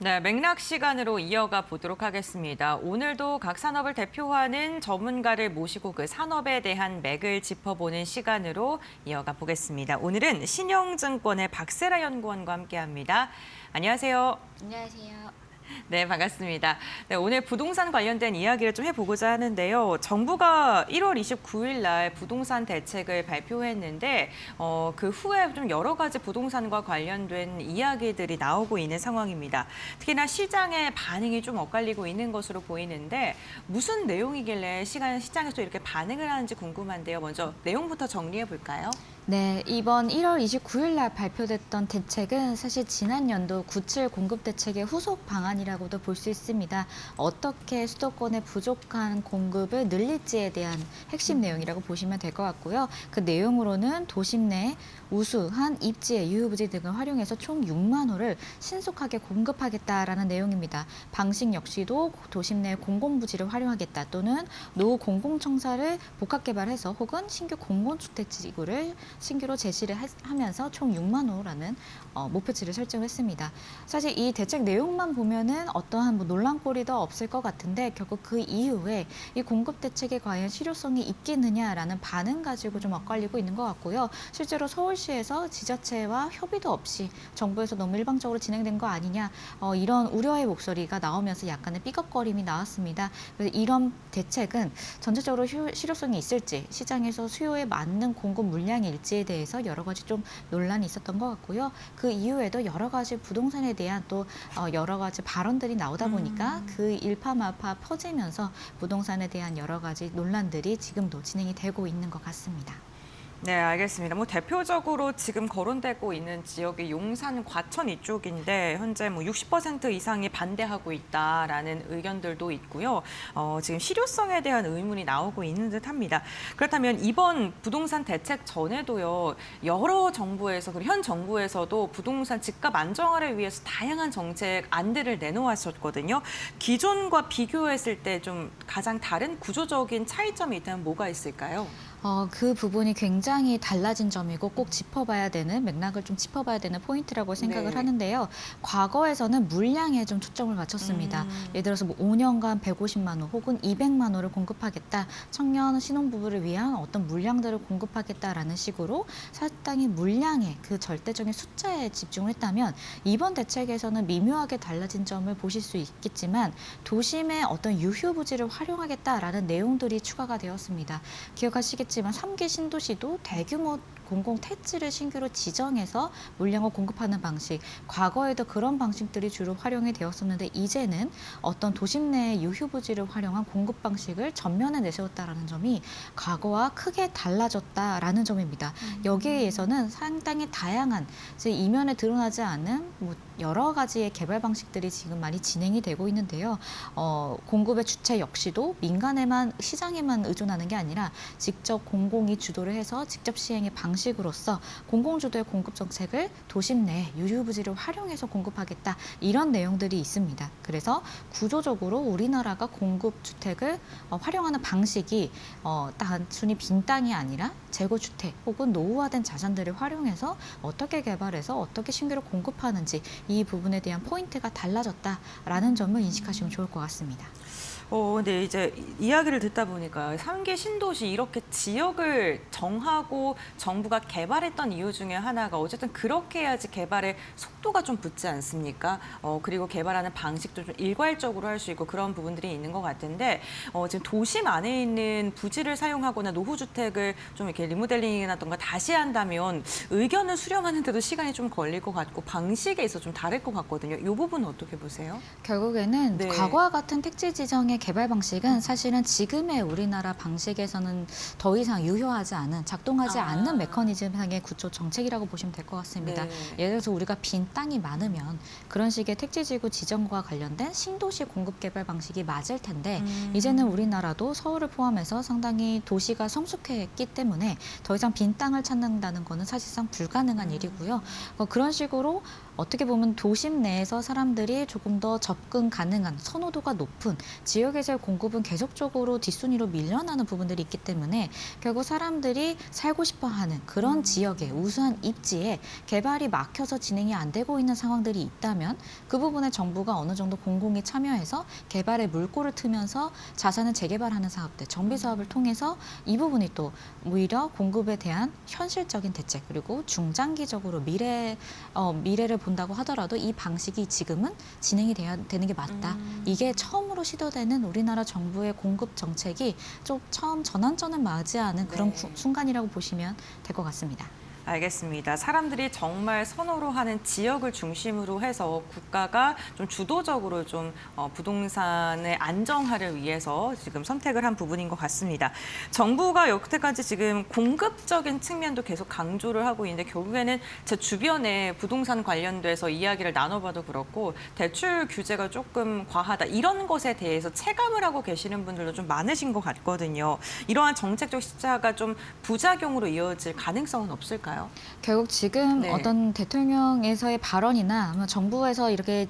네, 맥락 시간으로 이어가 보도록 하겠습니다. 오늘도 각 산업을 대표하는 전문가를 모시고 그 산업에 대한 맥을 짚어보는 시간으로 이어가 보겠습니다. 오늘은 신영증권의 박세라 연구원과 함께합니다. 안녕하세요. 안녕하세요. 네, 반갑습니다. 네, 오늘 부동산 관련된 이야기를 좀 해보고자 하는데요. 정부가 1월 29일 날 부동산 대책을 발표했는데 그 후에 좀 여러 가지 부동산과 관련된 이야기들이 나오고 있는 상황입니다. 특히나 시장의 반응이 좀 엇갈리고 있는 것으로 보이는데 무슨 내용이길래 시장에서 이렇게 반응을 하는지 궁금한데요. 먼저 내용부터 정리해 볼까요? 네, 이번 1월 29일 날 발표됐던 대책은 사실 지난 연도 97 공급 대책의 후속 방안이라고도 볼 수 있습니다. 어떻게 수도권의 부족한 공급을 늘릴지에 대한 핵심 내용이라고 보시면 될 것 같고요. 그 내용으로는 도심 내 우수한 입지의 유휴부지 등을 활용해서 총 6만 호를 신속하게 공급하겠다라는 내용입니다. 방식 역시도 도심 내 공공부지를 활용하겠다 또는 노후 공공청사를 복합개발해서 혹은 신규 공공주택지구를 신규로 제시를 하면서 총 6만 호라는 목표치를 설정했습니다. 사실 이 대책 내용만 보면은 어떠한 논란거리도 없을 것 같은데 결국 그 이후에 이 공급 대책에 과연 실효성이 있겠느냐라는 반응 가지고 좀 엇갈리고 있는 것 같고요. 실제로 서울시에서 지자체와 협의도 없이 정부에서 너무 일방적으로 진행된 거 아니냐 이런 우려의 목소리가 나오면서 약간의 삐걱거림이 나왔습니다. 그래서 이런 대책은 전체적으로 실효성이 있을지 시장에서 수요에 맞는 공급 물량일지에 대해서 여러 가지 좀 논란이 있었던 것 같고요. 그 이후에도 여러 가지 부동산에 대한 또 여러 가지 발언들이 나오다 보니까 그 일파만파 퍼지면서 부동산에 대한 여러 가지 논란들이 지금도 진행이 되고 있는 것 같습니다. 네, 알겠습니다. 대표적으로 지금 거론되고 있는 지역이 용산, 과천 이쪽인데 현재 60% 이상이 반대하고 있다라는 의견들도 있고요. 지금 실효성에 대한 의문이 나오고 있는 듯합니다. 그렇다면 이번 부동산 대책 전에도요, 여러 정부에서 그리고 현 정부에서도 부동산 집값 안정화를 위해서 다양한 정책 안들을 내놓았었거든요. 기존과 비교했을 때 좀 가장 다른 구조적인 차이점이 있다면 뭐가 있을까요? 그 부분이 굉장히 달라진 점이고 꼭 짚어봐야 되는 맥락을 좀 짚어봐야 되는 포인트라고 생각을 네. 하는데요. 과거에서는 물량에 좀 초점을 맞췄습니다. 예를 들어서 5년간 150만 호 혹은 200만 호를 공급하겠다. 청년 신혼부부를 위한 어떤 물량들을 공급하겠다라는 식으로 상당히 물량의 그 절대적인 숫자에 집중을 했다면 이번 대책에서는 미묘하게 달라진 점을 보실 수 있겠지만 도심의 어떤 유휴부지를 활용하겠다라는 내용들이 추가가 되었습니다. 기억하시겠지만 3기 신도시도 대규모 공공 택지를 신규로 지정해서 물량을 공급하는 방식, 과거에도 그런 방식들이 주로 활용이 되었었는데 이제는 어떤 도심 내의 유휴부지를 활용한 공급 방식을 전면에 내세웠다라는 점이 과거와 크게 달라졌다라는 점입니다. 여기에 의해서는 상당히 다양한 이면에 드러나지 않은 여러 가지의 개발 방식들이 지금 많이 진행이 되고 있는데요. 공급의 주체 역시도 민간에만 시장에만 의존하는 게 아니라 직접 공공이 주도를 해서 직접 시행의 방식으로서 공공주도의 공급 정책을 도심 내 유휴부지를 활용해서 공급하겠다 이런 내용들이 있습니다. 그래서 구조적으로 우리나라가 공급 주택을 활용하는 방식이 단순히 빈 땅이 아니라 재고주택 혹은 노후화된 자산들을 활용해서 어떻게 개발해서 어떻게 신규로 공급하는지 이 부분에 대한 포인트가 달라졌다라는 점을 인식하시면 좋을 것 같습니다. 근데 이제 이야기를 듣다 보니까 3기 신도시 이렇게 지역을 정하고 정부가 개발했던 이유 중에 하나가 어쨌든 그렇게 해야지 개발의 속도가 좀 붙지 않습니까? 그리고 개발하는 방식도 좀 일괄적으로 할 수 있고 그런 부분들이 있는 것 같은데 지금 도심 안에 있는 부지를 사용하거나 노후주택을 좀 이렇게 리모델링이라던가 다시 한다면 의견을 수렴하는 데도 시간이 좀 걸릴 것 같고 방식에 있어서 좀 다를 것 같거든요. 이 부분은 어떻게 보세요? 결국에는 네. 과거와 같은 택지 지정의 개발 방식은 사실은 지금의 우리나라 방식에서는 더 이상 유효하지 않은, 작동하지 않는 메커니즘상의 구조 정책이라고 보시면 될 것 같습니다. 네. 예를 들어서 우리가 빈 땅이 많으면 그런 식의 택지지구 지정과 관련된 신도시 공급 개발 방식이 맞을 텐데 이제는 우리나라도 서울을 포함해서 상당히 도시가 성숙했기 때문에 더 이상 빈 땅을 찾는다는 것은 사실상 불가능한 일이고요. 그런 식으로 어떻게 보면 도심 내에서 사람들이 조금 더 접근 가능한 선호도가 높은 지역에서의 공급은 계속적으로 뒷순위로 밀려나는 부분들이 있기 때문에 결국 사람들이 살고 싶어 하는 그런 지역의 우수한 입지에 개발이 막혀서 진행이 안 되고 있는 상황들이 있다면 그 부분에 정부가 어느 정도 공공이 참여해서 개발에 물꼬를 트면서 자산을 재개발하는 사업들, 정비 사업을 통해서 이 부분이 또 오히려 공급에 대한 현실적인 대책 그리고 중장기적으로 미래를 본다고 하더라도 이 방식이 지금은 진행이 돼야 되는 게 맞다. 이게 처음으로 시도되는 우리나라 정부의 공급 정책이 좀 처음 전환점을 맞이하는 그런 네. 순간이라고 보시면 될 것 같습니다. 알겠습니다. 사람들이 정말 선호로 하는 지역을 중심으로 해서 국가가 좀 주도적으로 좀 부동산의 안정화를 위해서 지금 선택을 한 부분인 것 같습니다. 정부가 여태까지 지금 공급적인 측면도 계속 강조를 하고 있는데 결국에는 제 주변에 부동산 관련돼서 이야기를 나눠봐도 그렇고 대출 규제가 조금 과하다 이런 것에 대해서 체감을 하고 계시는 분들도 좀 많으신 것 같거든요. 이러한 정책적 시차가 좀 부작용으로 이어질 가능성은 없을까요? 결국 지금 네. 어떤 대통령에서의 발언이나 아마 정부에서 이렇게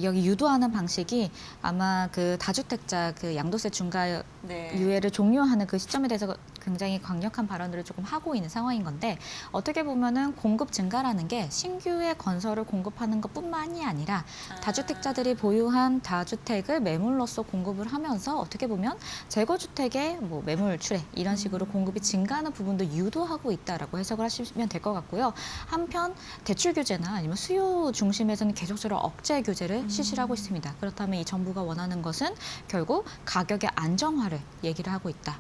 여기 유도하는 방식이 아마 그 다주택자 그 양도세 중과 네. 유예를 종료하는 그 시점에 대해서 굉장히 강력한 발언들을 조금 하고 있는 상황인 건데 어떻게 보면은 공급 증가라는 게 신규의 건설을 공급하는 것뿐만이 아니라 다주택자들이 보유한 다주택을 매물로서 공급을 하면서 어떻게 보면 재거주택의 뭐 매물 출회 이런 식으로 공급이 증가하는 부분도 유도하고 있다라고 해석을 하시면 될 것 같고요. 한편 대출 규제나 아니면 수요 중심에서는 계속적으로 억제 규제를 실시를 하고 있습니다. 그렇다면 이 정부가 원하는 것은 결국 가격의 안정화를 얘기를 하고 있다.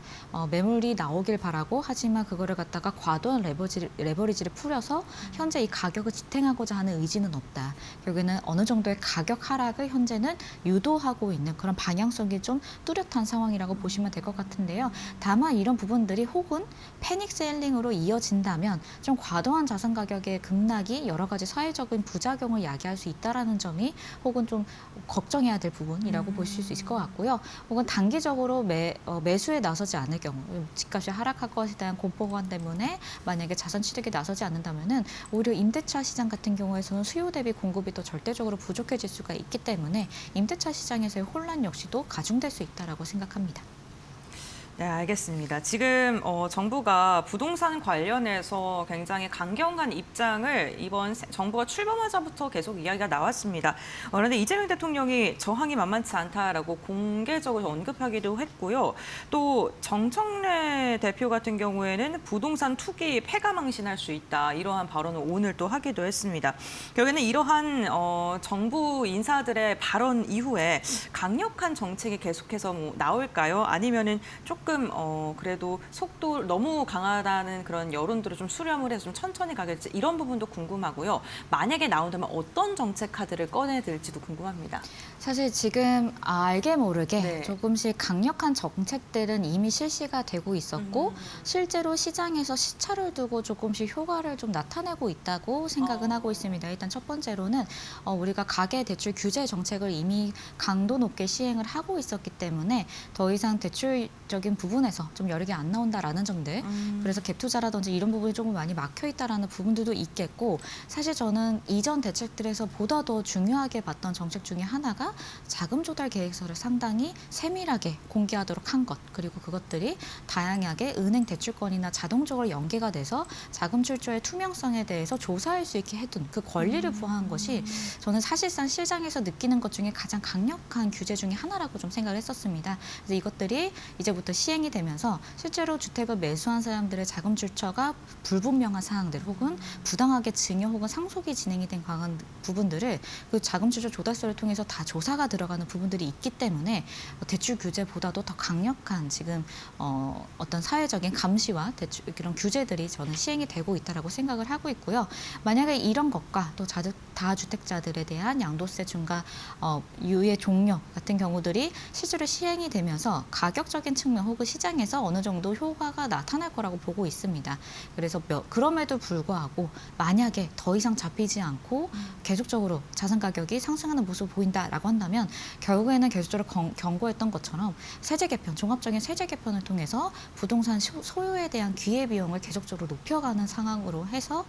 매물이 나오길 바라고 하지만 그거를 갖다가 과도한 레버리지를 풀어서 현재 이 가격을 지탱하고자 하는 의지는 없다. 결국에는 어느 정도의 가격 하락을 현재는 유도하고 있는 그런 방향성이 좀 뚜렷한 상황이라고 보시면 될 것 같은데요. 다만 이런 부분들이 혹은 패닉 셀링으로 이어진다면 좀 과도한 자산 가격의 급락이 여러 가지 사회적인 부작용을 야기할 수 있다라는 점이 혹은 좀 걱정해야 될 부분이라고 보실 수 있을 것 같고요. 혹은 단기적으로 매수에 나서지 않을 경우 집값이 하락할 것에 대한 공포감 때문에 만약에 자산 취득에 나서지 않는다면은 오히려 임대차 시장 같은 경우에서는 수요 대비 공급이 또 절대적으로 부족해질 수가 있기 때문에 임대차 시장에서의 혼란 역시도 가중될 수 있다라고 생각합니다. 네, 알겠습니다. 지금 정부가 부동산 관련해서 굉장히 강경한 입장을 이번 정부가 출범하자부터 계속 이야기가 나왔습니다. 그런데 이재명 대통령이 저항이 만만치 않다라고 공개적으로 언급하기도 했고요. 또 정청래 대표 같은 경우에는 부동산 투기 폐가망신할 수 있다. 이러한 발언을 오늘 또 하기도 했습니다. 결국에는 이러한 정부 인사들의 발언 이후에 강력한 정책이 계속해서 뭐 나올까요? 아니면은 조금 그래도 속도 너무 강하다는 그런 여론들을 좀 수렴을 해서 좀 천천히 가겠지 이런 부분도 궁금하고요. 만약에 나온다면 어떤 정책 카드를 꺼내들지도 궁금합니다. 사실 지금 알게 모르게 네. 조금씩 강력한 정책들은 이미 실시가 되고 있었고 실제로 시장에서 시차를 두고 조금씩 효과를 좀 나타내고 있다고 생각은 하고 있습니다. 일단 첫 번째로는 우리가 가계대출 규제 정책을 이미 강도 높게 시행을 하고 있었기 때문에 더 이상 대출적인 부분에서 좀 여력이 안 나온다라는 점들 그래서 갭 투자라든지 이런 부분이 조금 많이 막혀 있다라는 부분들도 있겠고 사실 저는 이전 대책들에서 보다 더 중요하게 봤던 정책 중에 하나가 자금 조달 계획서를 상당히 세밀하게 공개하도록 한 것 그리고 그것들이 다양하게 은행 대출권이나 자동적으로 연계가 돼서 자금 출처의 투명성에 대해서 조사할 수 있게 해둔 그 권리를 부여한 것이 저는 사실상 시장에서 느끼는 것 중에 가장 강력한 규제 중에 하나라고 좀 생각을 했었습니다. 그래서 이것들이 이제부터 시행이 되면서 실제로 주택을 매수한 사람들의 자금 출처가 불분명한 사항들 혹은 부당하게 증여 혹은 상속이 진행이 된 강한 부분들을 그 자금 출처 조달서를 통해서 다 조사가 들어가는 부분들이 있기 때문에 대출 규제보다도 더 강력한 지금 어떤 사회적인 감시와 대출 이런 규제들이 저는 시행이 되고 있다라고 생각을 하고 있고요. 만약에 이런 것과 또 다주택자들에 대한 양도세 중과 유예 종료 같은 경우들이 실제로 시행이 되면서 가격적인 측면 혹은 시장에서 어느 정도 효과가 나타날 거라고 보고 있습니다. 그래서 그럼에도 불구하고 만약에 더 이상 잡히지 않고 계속적으로 자산 가격이 상승하는 모습을 보인다라고 한다면 결국에는 계속적으로 경고했던 것처럼 세제 개편, 종합적인 세제 개편을 통해서 부동산 소유에 대한 기회비용을 계속적으로 높여가는 상황으로 해서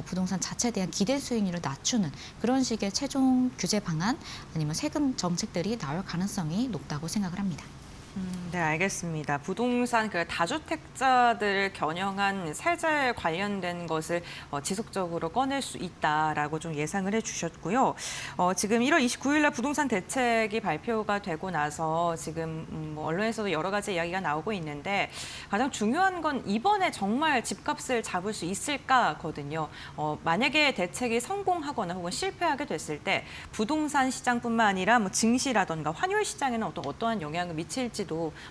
부동산 자체에 대한 기대 수익률을 낮추는 낮추는 그런 식의 최종 규제 방안 아니면 세금 정책들이 나올 가능성이 높다고 생각을 합니다. 네, 알겠습니다. 부동산 다주택자들을 겨냥한 세제 관련된 것을 지속적으로 꺼낼 수 있다라고 좀 예상을 해주셨고요. 지금 1월 29일 날 부동산 대책이 발표가 되고 나서 지금 뭐 언론에서도 여러 가지 이야기가 나오고 있는데 가장 중요한 건 이번에 정말 집값을 잡을 수 있을까거든요. 만약에 대책이 성공하거나 혹은 실패하게 됐을 때 부동산 시장뿐만 아니라 뭐 증시라던가 환율 시장에는 어떠한 영향을 미칠지도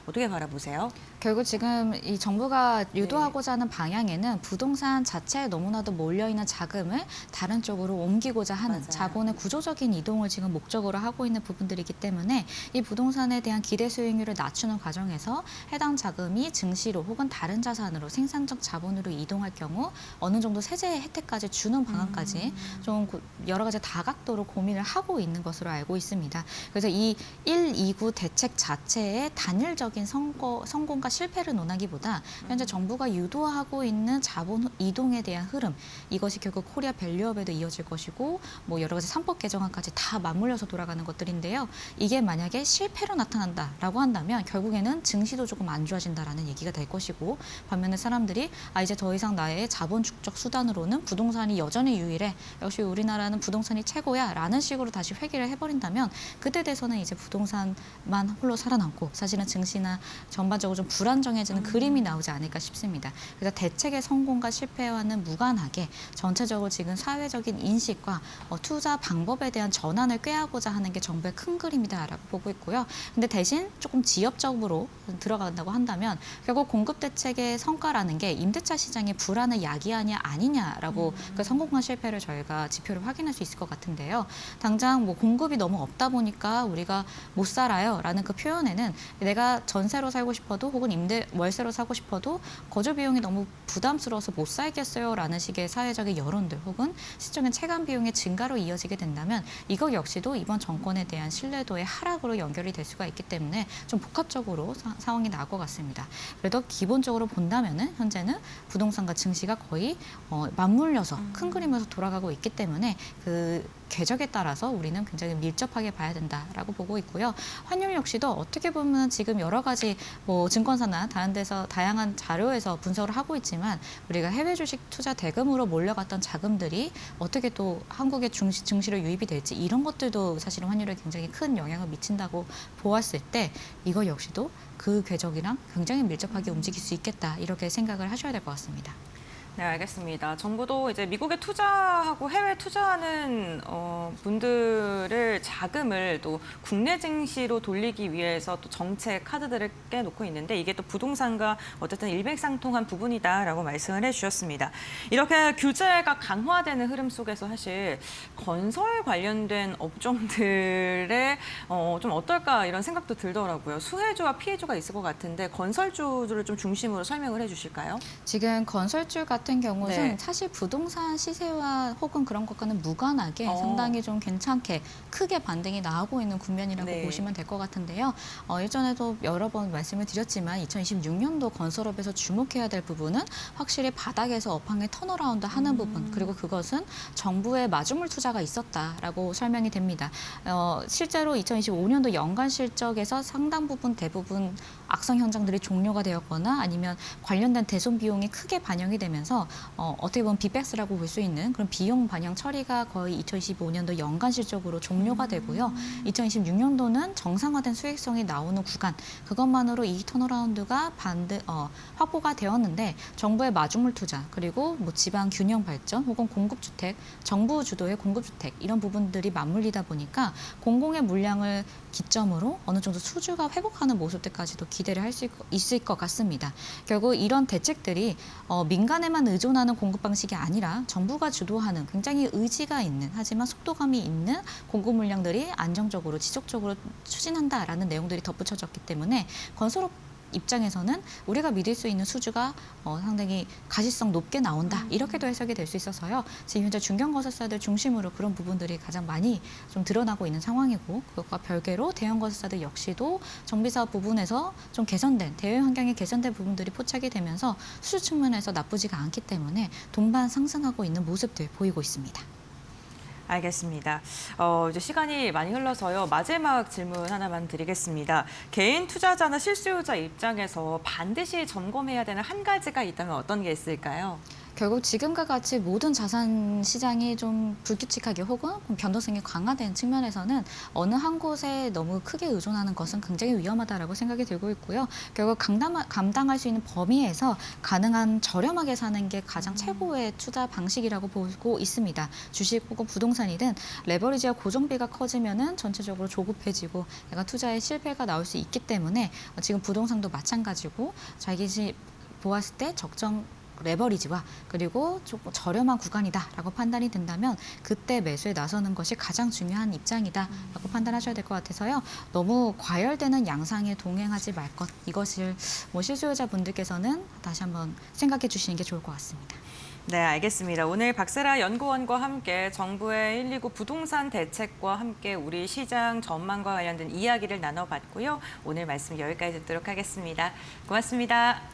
어떻게 바라보세요? 결국 지금 이 정부가 유도하고자 하는 방향에는 부동산 자체에 너무나도 몰려있는 자금을 다른 쪽으로 옮기고자 하는 맞아요. 자본의 구조적인 이동을 지금 목적으로 하고 있는 부분들이기 때문에 이 부동산에 대한 기대 수익률을 낮추는 과정에서 해당 자금이 증시로 혹은 다른 자산으로 생산적 자본으로 이동할 경우 어느 정도 세제 혜택까지 주는 방안까지 좀 여러 가지 다각도로 고민을 하고 있는 것으로 알고 있습니다. 그래서 이 1, 2구 대책 자체의 단일적인 성공과 실패를 논하기보다 현재 정부가 유도하고 있는 자본 이동에 대한 흐름, 이것이 결국 코리아 밸류업에도 이어질 것이고 뭐 여러 가지 3법 개정안까지 다 맞물려서 돌아가는 것들인데요. 이게 만약에 실패로 나타난다라고 한다면 결국에는 증시도 조금 안 좋아진다라는 얘기가 될 것이고, 반면에 사람들이 이제 더 이상 나의 자본 축적 수단으로는 부동산이 여전히 유일해, 역시 우리나라는 부동산이 최고야 라는 식으로 다시 회귀를 해버린다면 그때 돼서는 이제 부동산만 홀로 살아남고 사실은 증시나 전반적으로 좀 불안정해지는 그림이 나오지 않을까 싶습니다. 그래서 대책의 성공과 실패와는 무관하게 전체적으로 지금 사회적인 인식과 투자 방법에 대한 전환을 꾀하고자 하는 게 정부의 큰 그림이다라고 보고 있고요. 근데 대신 조금 지엽적으로 들어간다고 한다면 결국 공급 대책의 성과라는 게 임대차 시장의 불안을 야기하냐 아니냐라고 그 성공과 실패를 저희가 지표를 확인할 수 있을 것 같은데요. 당장 뭐 공급이 너무 없다 보니까 우리가 못 살아요라는 그 표현에는 내가 전세로 살고 싶어도 혹은 월세로 사고 싶어도 거주 비용이 너무 부담스러워서 못 살겠어요라는 식의 사회적인 여론들 혹은 시적인 체감 비용의 증가로 이어지게 된다면 이것 역시도 이번 정권에 대한 신뢰도의 하락으로 연결이 될 수가 있기 때문에 좀 복합적으로 상황이 나올 것 같습니다. 그래도 기본적으로 본다면은 현재는 부동산과 증시가 거의 맞물려서 큰 그림에서 돌아가고 있기 때문에 그 궤적에 따라서 우리는 굉장히 밀접하게 봐야 된다라고 보고 있고요. 환율 역시도 어떻게 보면 지금 여러 가지 뭐 증권사나 다른 데서 다양한 자료에서 분석을 하고 있지만 우리가 해외 주식 투자 대금으로 몰려갔던 자금들이 어떻게 또 한국의 증시로 유입이 될지 이런 것들도 사실은 환율에 굉장히 큰 영향을 미친다고 보았을 때 이거 역시도 그 궤적이랑 굉장히 밀접하게 움직일 수 있겠다 이렇게 생각을 하셔야 될 것 같습니다. 네, 알겠습니다. 정부도 이제 미국에 투자하고 해외 투자하는 분들을 자금을 또 국내 증시로 돌리기 위해서 또 정책 카드들을 깨놓고 있는데 이게 또 부동산과 어쨌든 일맥상통한 부분이다라고 말씀을 해주셨습니다. 이렇게 규제가 강화되는 흐름 속에서 사실 건설 관련된 업종들의 좀 어떨까 이런 생각도 들더라고요. 수혜주와 피해주가 있을 것 같은데 건설주들을 좀 중심으로 설명을 해주실까요? 지금 건설주 같은 경우는 네. 사실 부동산 시세와 혹은 그런 것과는 무관하게 상당히 좀 괜찮게 크게 반등이 나오고 있는 국면이라고 네. 보시면 될 것 같은데요. 일전에도 여러 번 말씀을 드렸지만 2026년도 건설업에서 주목해야 될 부분은 확실히 바닥에서 업황의 턴어라운드 하는 부분, 그리고 그것은 정부의 마주물 투자가 있었다라고 설명이 됩니다. 실제로 2025년도 연간 실적에서 상당 부분 대부분 악성 현장들이 종료가 되었거나 아니면 관련된 대손 비용이 크게 반영이 되면서 어떻게 보면 빅백스라고 볼 수 있는 그런 비용 반영 처리가 거의 2025년도 연간 실적으로 종료가 되고요. 2026년도는 정상화된 수익성이 나오는 구간, 그것만으로 이 턴어라운드가 확보가 되었는데 정부의 마주물 투자 그리고 뭐 지방 균형 발전 혹은 공급주택, 정부 주도의 공급주택 이런 부분들이 맞물리다 보니까 공공의 물량을 기점으로 어느 정도 수주가 회복하는 모습들까지도 기대를 할 수 있을 것 같습니다. 결국 이런 대책들이 민간에만 의존하는 공급 방식이 아니라 정부가 주도하는 굉장히 의지가 있는 하지만 속도감이 있는 공급 물량들이 안정적으로 지속적으로 추진한다라는 내용들이 덧붙여졌기 때문에 건설업 입장에서는 우리가 믿을 수 있는 수주가 상당히 가시성 높게 나온다 이렇게도 해석이 될 수 있어서요. 지금 현재 중견건설사들 중심으로 그런 부분들이 가장 많이 좀 드러나고 있는 상황이고 그것과 별개로 대형건설사들 역시도 정비사업 부분에서 좀 개선된 대외 환경이 개선된 부분들이 포착이 되면서 수주 측면에서 나쁘지가 않기 때문에 동반 상승하고 있는 모습들 보이고 있습니다. 알겠습니다. 이제 시간이 많이 흘러서요. 마지막 질문 하나만 드리겠습니다. 개인 투자자나 실수요자 입장에서 반드시 점검해야 되는 한 가지가 있다면 어떤 게 있을까요? 결국 지금과 같이 모든 자산 시장이 좀 불규칙하게 혹은 변동성이 강화된 측면에서는 어느 한 곳에 너무 크게 의존하는 것은 굉장히 위험하다라고 생각이 들고 있고요. 결국 감당할 수 있는 범위에서 가능한 저렴하게 사는 게 가장 최고의 투자 방식이라고 보고 있습니다. 주식 혹은 부동산이든 레버리지와 고정비가 커지면은 전체적으로 조급해지고 약간 투자에 실패가 나올 수 있기 때문에 지금 부동산도 마찬가지고 자기 집 보았을 때 적정 레버리지와 그리고 조금 저렴한 구간이다라고 판단이 된다면 그때 매수에 나서는 것이 가장 중요한 입장이다라고 판단하셔야 될 것 같아서요. 너무 과열되는 양상에 동행하지 말 것. 이것을 실수요자분들께서는 다시 한번 생각해 주시는 게 좋을 것 같습니다. 네, 알겠습니다. 오늘 박세라 연구원과 함께 정부의 119 부동산 대책과 함께 우리 시장 전망과 관련된 이야기를 나눠봤고요. 오늘 말씀 여기까지 듣도록 하겠습니다. 고맙습니다.